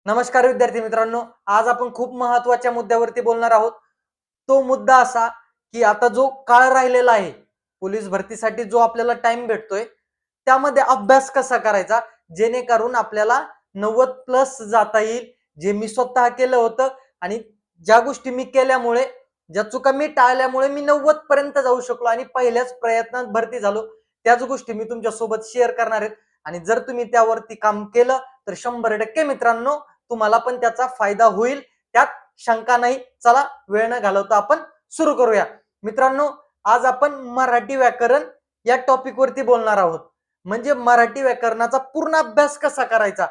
नमस्कार विद्यार्थी मित्रांनो, आज आपण खूप महत्त्वाच्या मुद्द्यावरती बोलणार आहोत. तो मुद्दा असा, की आता जो काळ राहिलेला आहे, पोलीस भरतीसाठी जो आपल्याला टाइम भेटतोय, त्यामध्ये अभ्यास कसा करायचा, जेणेकरून आपल्याला 90 प्लस जाता येईल. जे मी स्वतः केलं होतं आणि ज्या गोष्टी मी केल्यामुळे, ज्या चुका मी टाळल्यामुळे मी 90 पर्यंत जाऊ शकलो आणि पहिल्याच प्रयत्नात भरती झालो. त्याच गोष्टी मी तुमच्यासोबत शेअर करणार आहे आणि जर तुम्ही त्यावरती काम केलं, तर 100% मित्रांनो तुम्हाला पण त्याचा फायदा होईल, त्यात शंका नाही. चला वेळ न घालवता आपण सुरू करूया. मित्रांनो, आज आपण मराठी व्याकरण या टॉपिक वरती बोलणार आहोत. म्हणजे मराठी व्याकरणाचा पूर्ण अभ्यास कसा करायचा.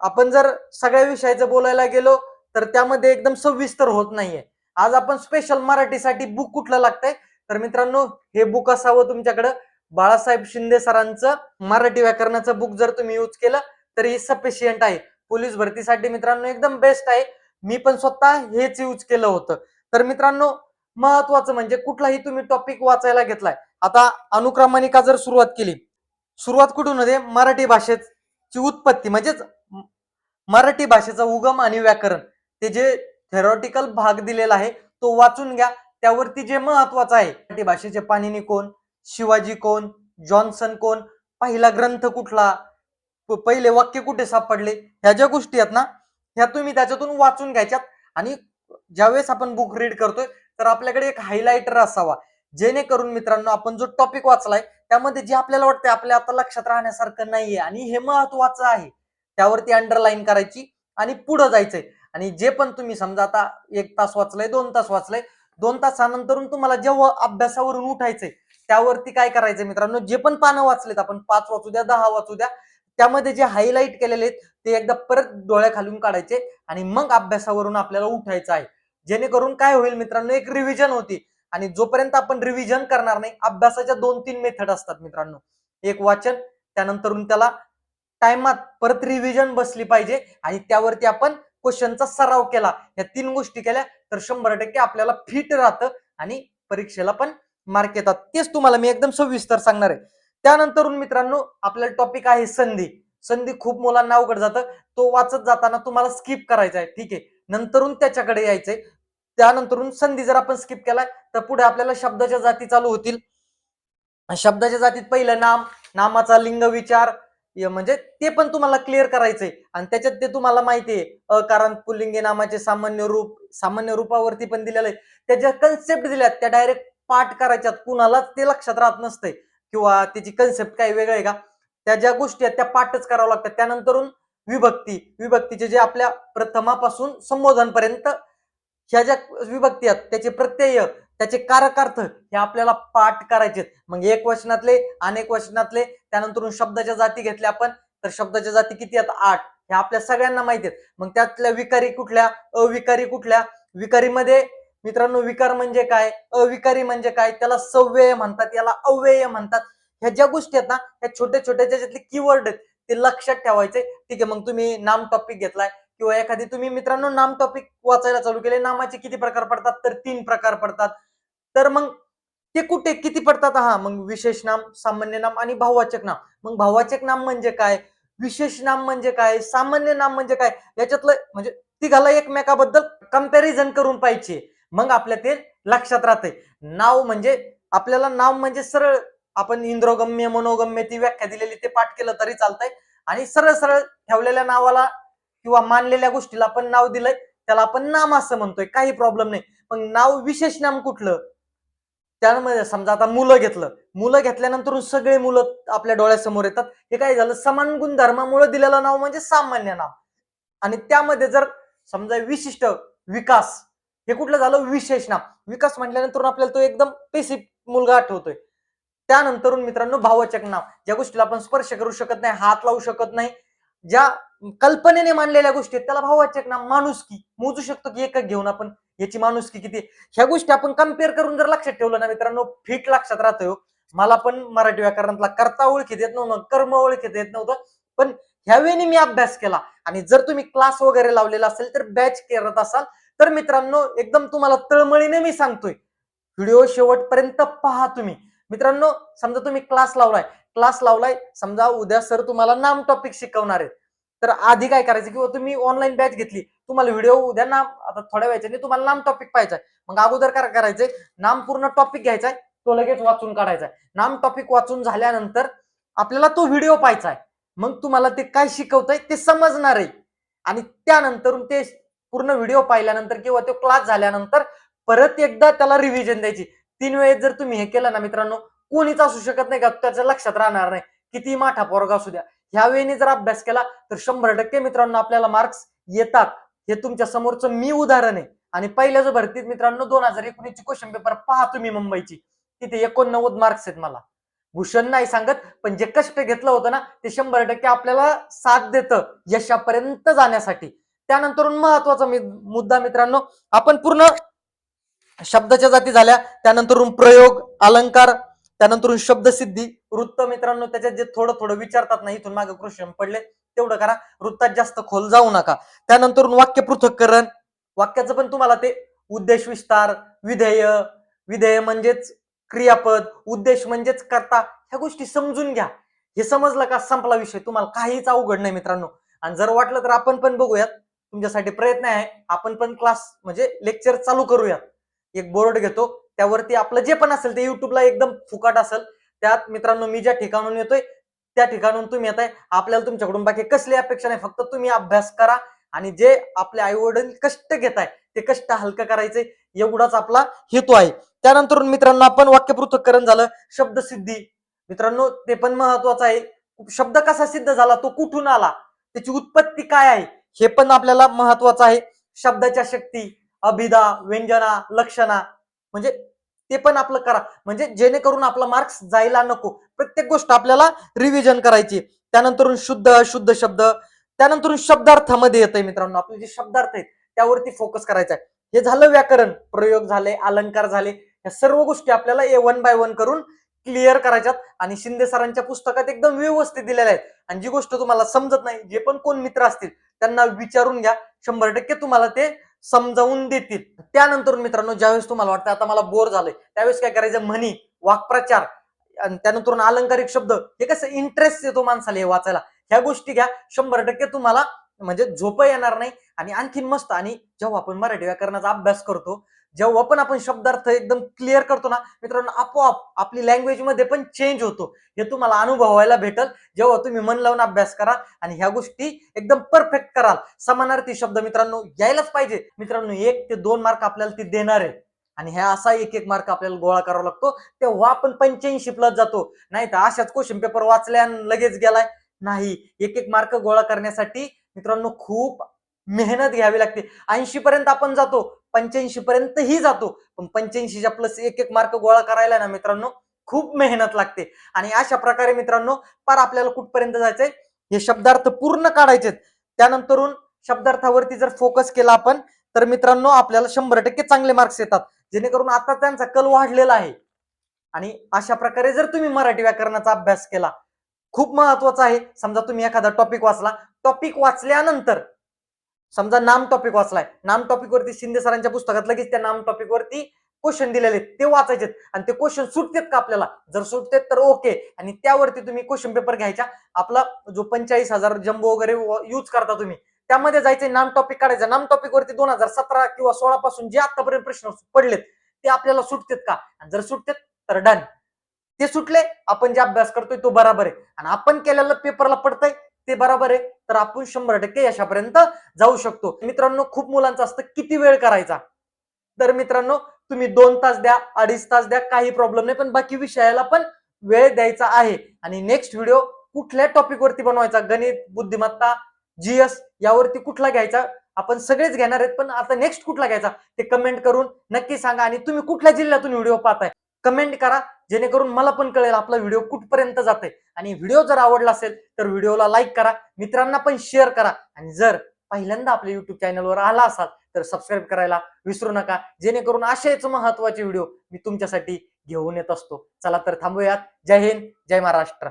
आपण जर सगळ्या विषयाचं बोलायला गेलो तर त्यामध्ये एकदम सविस्तर होत नाहीये. आज आपण स्पेशल मराठीसाठी बुक कुठलं लागतंय, तर मित्रांनो हे बुक असावं तुमच्याकडं. बाळासाहेब शिंदे सरांचं मराठी व्याकरणाचं बुक जर तुम्ही यूज केलं तरी सफिशियंट आहे. पोलीस भरतीसाठी मित्रांनो एकदम बेस्ट आहे. मी पण स्वतः हेच यूज केलं होतं. तर मित्रांनो, महत्वाचं म्हणजे कुठलाही तुम्ही टॉपिक वाचायला घेतलाय, आता अनुक्रमणिका जर सुरुवात केली, सुरुवात कुठून होते, मराठी भाषेची उत्पत्ती म्हणजेच मराठी भाषेचा उगम आणि व्याकरण, ते जे थेरॉटिकल भाग दिलेला आहे तो वाचून घ्या. त्यावरती जे महत्वाचं आहे, मराठी भाषेचे पाणिनी कोण, शिवाजी कोण, जॉन्सन कोण, पहिला ग्रंथ कुठला, पहिले वाक्य कुठे सापडले, ह्या ज्या गोष्टी आहेत ना, ह्या तुम्ही त्याच्यातून वाचून घ्यायच्यात. आणि ज्यावेळेस आपण बुक रीड करतोय तर आपल्याकडे एक हायलायटर असावा, जेणेकरून मित्रांनो आपण जो टॉपिक वाचलाय त्यामध्ये जे आपल्याला वाटतंय आपल्या आता लक्षात राहण्यासारखं नाहीये आणि हे महत्वाचं आहे, त्यावरती अंडरलाईन करायची आणि पुढे जायचंय. आणि जे पण तुम्ही समजा आता 1 तास वाचलंय, 2 तास वाचलंय, 2 तासानंतरून तुम्हाला जेव्हा अभ्यासावरून उठायचंय त्यावरती काय करायचंय मित्रांनो, जे पण पानं वाचलेत आपण, 5 वाचू द्या, 10 वाचू द्या, त्यामध्ये जे हायलाईट केलेले आहेत ते एकदा परत डोळ्याखालून काढायचे आणि मग अभ्यासावरून आपल्याला उठायचं आहे. जेणेकरून काय होईल मित्रांनो, एक रिव्हिजन होती. आणि जोपर्यंत आपण रिव्हिजन करणार नाही, अभ्यासाच्या 2-3 मेथड असतात मित्रांनो. एक वाचन, त्यानंतरून त्याला टाइमात परत रिव्हिजन बसली पाहिजे आणि त्यावरती आपण क्वेश्चनचा सराव केला, या 3 गोष्टी केल्या तर 100% आपल्याला फिट राहतं आणि परीक्षेला पण मार्क येतात. तेच तुम्हाला मी एकदम सविस्तर सांगणार आहे. त्यानंतरून मित्रांनो आपल्याला टॉपिक आहे संधी. संधी खूप मुलांना अवघड जातं, तो वाचत जाताना तुम्हाला स्किप करायचा आहे, ठीक आहे, नंतरून त्याच्याकडे यायचंय. त्यानंतरून संधी जर आपण स्किप केलाय तर पुढे आपल्याला शब्दाच्या जाती चालू होतील. शब्दाच्या जातीत पहिलं नाम, नामाचा लिंग विचार, म्हणजे ते पण तुम्हाला क्लिअर करायचंय. आणि त्याच्यात ते तुम्हाला माहितीये अकारांत पुल्लिंगी नामाचे सामान्य रूप, सामान्य रूपावरती पण दिलेलं आहे. त्याच्या कन्सेप्ट दिल्यात त्या डायरेक्ट पाठ करायच्यात, कुणालाच ते लक्षात राहत नसतंय किंवा त्याची कन्सेप्ट काही वेगळं आहे का, त्या ज्या गोष्टी आहेत त्या पाठच कराव्या लागतात. त्यानंतरून विभक्ती, विभक्तीचे जे आपल्या प्रथमापासून संबोधन पर्यंत ह्या ज्या विभक्ती आहेत त्याचे प्रत्यय, त्याचे कारकार्थ हे आपल्याला पाठ करायचे. मग एक वचनातले, अनेक वचनातले, त्यानंतर शब्दाच्या जाती घेतल्या आपण, तर शब्दाच्या जाती किती आहेत, 8. हे आपल्या सगळ्यांना माहिती आहेत. मग त्यातल्या विकारी कुठल्या, अविकारी कुठल्या, विकारीमध्ये मित्रांनो विकार म्हणजे काय, अविकारी म्हणजे काय, त्याला सव्यय म्हणतात, याला अव्यय म्हणतात. ह्या ज्या गोष्टी आहेत ना, ह्या छोट्या छोट्या ज्याच्यातले कीवर्ड आहेत ते लक्षात ठेवायचे. ठीक आहे, मग तुम्ही नाम टॉपिक घेतलाय किंवा एखादी तुम्ही मित्रांनो नाम टॉपिक वाचायला चालू केले, नामाचे किती प्रकार पडतात, तर 3 प्रकार पडतात. तर मग ते कुठे किती पडतात, हा मग विशेष नाम, सामान्य नाम आणि भाववाचक नाम. मग भाववाचक नाम म्हणजे काय, विशेष नाम म्हणजे काय, सामान्य नाम म्हणजे काय, याच्यातलं म्हणजे तिघाला एकमेकाबद्दल कंपॅरिझन करून पाहिजे, मग आपल्या ते लक्षात राहते. नाव म्हणजे आपल्याला नाव म्हणजे सरळ आपण इंद्रोगम्य मनोगम्य ती व्याख्या दिलेली ते पाठ केलं तरी चालतंय. आणि सरळ सरळ ठेवलेल्या नावाला किंवा मानलेल्या गोष्टीला आपण नाव दिलंय त्याला आपण नाम असं म्हणतोय, काही प्रॉब्लेम नाही. पण नाव विशेष नाम कुठलं, त्यामध्ये समजा आता मुलं घेतलं, मुलं घेतल्यानंतर सगळे मुलं आपल्या डोळ्यासमोर येतात. हे काय झालं, समान गुणधर्मामुळे दिलेलं नाव म्हणजे सामान्य नाव. आणि त्यामध्ये जर समजा विशिष्ट, विकास, हे कुठलं झालं, विशेष नाम. विकास म्हटल्यानंतर आपल्याला तो एकदम बेसिक मुलगा आठवतोय. त्यानंतर मित्रांनो भाववाचक नाव, ज्या गोष्टीला आपण स्पर्श करू शकत नाही, हात लावू शकत नाही, ज्या कल्पनेने मानलेल्या गोष्टी आहेत त्याला भाववाचक नाम. माणुसकी मोजू शकतो की एकक घेऊन आपण, याची माणुसकी किती, ह्या गोष्टी आपण कम्पेअर करून जर लक्षात ठेवलं ना मित्रांनो, फिट लक्षात राहतोय. मला पण मराठी व्याकरणातला कर्ता ओळखीत येत नव्हतं, कर्म ओळखीत येत नव्हतं, पण ह्यावेळी मी अभ्यास केला. आणि जर तुम्ही क्लास वगैरे लावलेला असेल तर बॅच करत असाल तर मित्रांनो एकदम तुम्हाला तळमळीने मी सांगतोय, व्हिडिओ शेवटपर्यंत पहा तुम्ही. मित्रांनो समजा तुम्ही क्लास लावलाय, समजा उद्या सर तुम्हाला नाम टॉपिक शिकवणार आहेत, तर आधी काय करायचं, किंवा तुम्ही ऑनलाईन बॅच घेतली, तुम्हाला व्हिडिओ उद्या नाम, आता थोड्या वेळाने तुम्हाला नाम टॉपिक पाहिजे, मग अगोदर काय करायचंय, नाम पूर्ण टॉपिक घ्यायचा, तो लगेच वाचून काढायचा. नाम टॉपिक वाचून झाल्यानंतर आपल्याला तो व्हिडिओ पाहायचा आहे. मग तुम्हाला ते काय शिकवतंय ते समजणार आहे. आणि त्यानंतर ते पूर्ण व्हिडिओ पाहिल्यानंतर किंवा तो क्लास झाल्यानंतर परत एकदा त्याला रिव्हिजन द्यायची. 3 वेळेस जर तुम्ही हे केलं ना मित्रांनो, कोणीच असू शकत नाही का त्याच्या लक्षात राहणार नाही, किती मोठा पोरगा असू द्या. ह्या वेळेने जर अभ्यास केला तर 100% मित्रांनो आपल्याला मार्क्स येतात. हे तुमच्या समोरचं मी उदाहरण आहे. आणि पहिल्या जो भरतीत मित्रांनो 2019 ची क्वेश्चन पेपर पहा तुम्ही मुंबईची, तिथे 89 मार्क्स आहेत मला. भूषण नाही सांगत, पण जे कष्ट घेतलं होतं ना ते 100% आपल्याला साथ देतं यशापर्यंत जाण्यासाठी. त्यानंतर महत्वाचा मुद्दा मित्रांनो, आपण पूर्ण शब्दाच्या जाती झाल्या, त्यानंतर प्रयोग, अलंकार, त्यानंतर शब्दसिद्धी, वृत्त मित्रांनो त्याच्यात जे थोडं थोडं विचारतात ना, इथून मागे क्वेश्चन पडले तेवढं करा, वृत्तात जास्त खोल जाऊ नका. त्यानंतर वाक्य पृथक्करण, वाक्याचं पण तुम्हाला ते उद्देश विस्तार, विधेय, विधेय म्हणजेच क्रियापद, उद्देश म्हणजेच कर्ता, ह्या गोष्टी समजून घ्या. हे समजलं का संपला विषय, तुम्हाला काहीच अवघड नाही मित्रांनो. आणि जर वाटलं तर आपण पण बघूयात, तुमच्यासाठी प्रयत्न आहे, आपण पण क्लास म्हणजे लेक्चर चालू करूयात. एक बोर्ड घेतो, त्यावरती आपलं जे पण असेल ते युट्यूबला एकदम फुकाट असेल, त्यात मित्रांनो मी ज्या ठिकाणून येतोय त्या ठिकाणून तुम्ही येताय, आपल्याला तुमच्याकडून बाकी कसली अपेक्षा नाही, फक्त तुम्ही अभ्यास करा आणि जे आपले आई वडील कष्ट घेताय ते कष्ट हलकं करायचे, एवढाच आपला हेतू आहे. त्यानंतर मित्रांनो आपण वाक्य पृथक्करण झालं, शब्दसिद्धी मित्रांनो ते पण महत्वाचं आहे. शब्द कसा सिद्ध झाला, तो कुठून आला, त्याची उत्पत्ती काय आहे, हे पण आपल्याला महत्वाचं आहे. शब्दाच्या शक्ती, अभिधा, व्यंजना, लक्षणा, म्हणजे ते पण आपलं करा, म्हणजे जेणेकरून आपला मार्क्स जायला नको. प्रत्येक गोष्ट आपल्याला रिव्हिजन करायची. त्यानंतर शुद्ध अशुद्ध शब्द, त्यानंतर शब्दार्थामध्ये येतंय मित्रांनो, आपले जे शब्दार्थ आहेत त्यावरती फोकस करायचा आहे. हे झालं व्याकरण, प्रयोग झाले, अलंकार झाले, या सर्व गोष्टी आपल्याला वन बाय वन करून क्लिअर करायच्यात. आणि शिंदे सरांच्या पुस्तकात एकदम व्यवस्थित दिलेल्या आहेत. आणि जी गोष्ट तुम्हाला समजत नाही, जे पण कोण मित्र असतील त्यांना विचारून घ्या, 100% तुम्हाला ते समजावून देतील. त्यानंतर मित्रांनो ज्यावेळेस तुम्हाला वाटतं आता मला बोर झालंय, त्यावेळेस काय करायचं, म्हणी, वाक्प्रचार आणि त्यानंतर अलंकारिक शब्द, हे कसं इंटरेस्ट येतो माणसाला हे वाचायला, ह्या गोष्टी घ्या, 100% तुम्हाला म्हणजे झोप येणार नाही आणि आणखीन मस्त. आणि जेव्हा आपण मराठी व्याकरणाचा अभ्यास करतो, जेव्हा पण आपण शब्दार्थ एकदम क्लिअर करतो ना मित्रांनो, आपोआप आपली लँग्वेज मध्ये पण चेंज होतो. हे तुम्हाला अनुभवायला भेटल जेव्हा तुम्ही मन लावून अभ्यास करा आणि ह्या गोष्टी एकदम परफेक्ट कराल. समानार्थी शब्द मित्रांनो यायलाच पाहिजे. मित्रांनो 1 ते 2 मार्क आपल्याला ते देणार आहे आणि ह्या असा 1-1 मार्क आपल्याला गोळा करावा लागतो, तेव्हा आपण 85 प्लस जातो. नाही तर अशाच क्वेश्चन पेपर वाचल्या लगेच गेलाय नाही. 1-1 मार्क गोळा करण्यासाठी मित्रांनो खूप मेहनत घ्यावी लागते. 80 पर्यंत आपण जातो, 85 पर्यंत ही जातो, पण 85च्या प्लस 1-1 मार्क गोळा करायला ना मित्रांनो खूप मेहनत लागते. आणि अशा प्रकारे मित्रांनो पार आपल्याला कुठपर्यंत जायचंय, हे शब्दार्थ पूर्ण काढायचे. त्यानंतर शब्दार्थावरती जर फोकस केला आपण तर मित्रांनो आपल्याला 100% चांगले मार्क्स येतात, जेणेकरून आता त्यांचा कल वाढलेला आहे. आणि अशा प्रकारे जर तुम्ही मराठी व्याकरणाचा अभ्यास केला, खूप महत्वाचं आहे. समजा तुम्ही एखादा टॉपिक वाचला, टॉपिक वाचल्यानंतर समजा नाम टॉपिक वाचलाय, नाम टॉपिक वरती शिंदे सरांच्या पुस्तकात लगेच त्या नाम टॉपिक वरती क्वेश्चन दिलेले ते वाचायचे आणि ते क्वेश्चन सुटतेत का आपल्याला, जर सुटतेत तर ओके. आणि त्यावरती तुम्ही क्वेश्चन पेपर घ्यायचा, आपला जो 45,000 जम्बो वगैरे यूज करता तुम्ही, त्यामध्ये जायचे, नाम टॉपिक काढायचा, नाम टॉपिक वरती 2017 किंवा 16 पासून जे आतापर्यंत प्रश्न पडलेत ते आपल्याला सुटतेत का, जर सुटतेत तर डन. ते सुटले, आपण जे अभ्यास करतोय तो बरोबर आहे आणि आपण केलेलं पेपरला पडतंय ते बरोबर आहे, तर आपण 100% यशापर्यंत जाऊ शकतो. मित्रांनो खूप मुलांचं असतं किती वेळ करायचा, तर मित्रांनो तुम्ही 2 तास द्या, 2.5 तास द्या, काही प्रॉब्लेम नाही, पण बाकी विषयाला पण वेळ द्यायचा आहे. आणि नेक्स्ट व्हिडिओ कुठल्या टॉपिक वरती बनवायचा, गणित, बुद्धिमत्ता, जीएस यावरती कुठला घ्यायचा, आपण सगळेच घेणार आहेत, पण आता नेक्स्ट कुठला घ्यायचा ते कमेंट करून नक्की सांगा. आणि तुम्ही कुठल्या जिल्ह्यातून व्हिडिओ पाहताय कमेंट करा, जेणेकरून मला पण कळेल आपला व्हिडिओ कुठपर्यंत जाते. आणि व्हिडिओ जर आवडला असेल तर व्हिडिओला लाईक करा, मित्रांना पण शेअर करा. आणि जर पहिल्यांदा आपल्या युट्यूब चॅनलवर आला असाल तर सबस्क्राईब करायला विसरू नका, जेणेकरून असेच महत्त्वाचे व्हिडिओ मी तुमच्यासाठी घेऊन येत असतो. चला तर थांबूयात. जय हिंद, जय महाराष्ट्र.